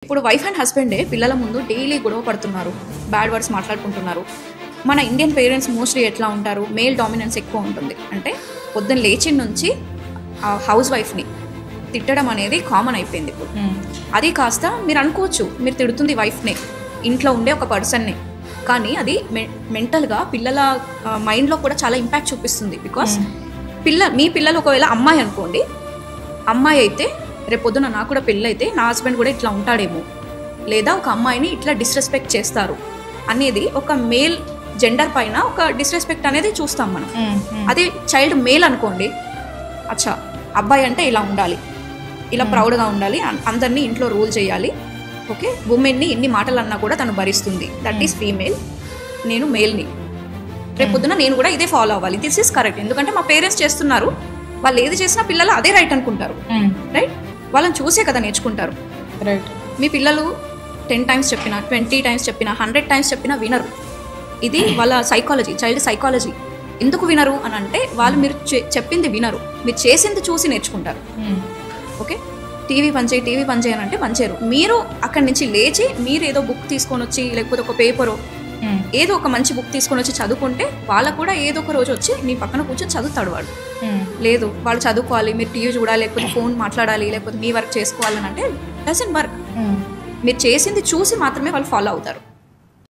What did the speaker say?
ఇప్పుడు wife and హస్బెండే పిల్లల ముందు డైలీ గొడవ పడుతున్నారు, బ్యాడ్ వర్డ్స్ మాట్లాడుకుంటున్నారు. మన ఇండియన్ పేరెంట్స్ మోస్ట్లీ ఎట్లా ఉంటారు, మేల్ డామినెన్స్ ఎక్కువ ఉంటుంది. అంటే పొద్దున్న లేచి నుంచి హౌస్ వైఫ్ని తిట్టడం అనేది కామన్ అయిపోయింది ఇప్పుడు. అది కాస్త మీరు అనుకోవచ్చు మీరు తిడుతుంది వైఫ్నే, ఇంట్లో ఉండే ఒక పర్సన్నే, కానీ అది మెంటల్గా పిల్లల మైండ్లో కూడా చాలా ఇంపాక్ట్ చూపిస్తుంది. బికాస్ మీ పిల్లలు ఒకవేళ అమ్మాయి అనుకోండి, అమ్మాయి అయితే రేపు పొద్దున నాకు కూడా పెళ్ళైతే నా హస్బెండ్ కూడా ఇట్లా ఉంటాడేమో, లేదా ఒక అమ్మాయిని ఇట్లా డిస్రెస్పెక్ట్ చేస్తారు అనేది ఒక మేల్ జెండర్ పైన ఒక డిస్రెస్పెక్ట్ అనేది చూస్తాం మనం. అది చైల్డ్ మేల్ అనుకోండి, అచ్చా అబ్బాయి అంటే ఇలా ఉండాలి, ఇలా ప్రౌడ్గా ఉండాలి, అందరినీ ఇంట్లో రూల్ చేయాలి, ఓకే ఉమెన్ని ఎన్ని మాటలు అన్నా కూడా తను భరిస్తుంది, దట్ ఈస్ ఫీమేల్, నేను మేల్ని, రేపు పొద్దున నేను కూడా ఇదే ఫాలో అవ్వాలి, దిస్ ఈస్ కరెక్ట్. ఎందుకంటే మా పేరెంట్స్ చేస్తున్నారు, వాళ్ళు ఏది చేసినా పిల్లలు అదే రైట్ అనుకుంటారు, రైట్? వాళ్ళని చూసే కదా నేర్చుకుంటారు, రైట్? మీ పిల్లలు 10 times చెప్పినా, 20 times చెప్పినా, 100 times చెప్పినా వినరు. ఇది వాళ్ళ సైకాలజీ, చైల్డ్ సైకాలజీ. ఎందుకు వినరు అని అంటే వాళ్ళు మీరు చెప్పింది వినరు, మీరు చేసింది చూసి నేర్చుకుంటారు. ఓకే, టీవీ పనిచేయి అని అంటే పనిచేయరు. మీరు అక్కడి నుంచి లేచి మీరు ఏదో బుక్ తీసుకొని వచ్చి, లేకపోతే ఒక పేపరో ఏదో ఒక మంచి బుక్ తీసుకొని వచ్చి చదువుకుంటే వాళ్ళకు కూడా ఏదో ఒక రోజు వచ్చి నీ పక్కన కూర్చొని చదువుతాడు వాడు. లేదు వాళ్ళు చదువుకోవాలి, మీరు టీవీ చూడాలి, లేకపోతే ఫోన్ మాట్లాడాలి, లేకపోతే మీ వర్క్ చేసుకోవాలని అంటే డజంట్ వర్క్. మీరు చేసింది చూసి మాత్రమే వాళ్ళు ఫాలో అవుతారు.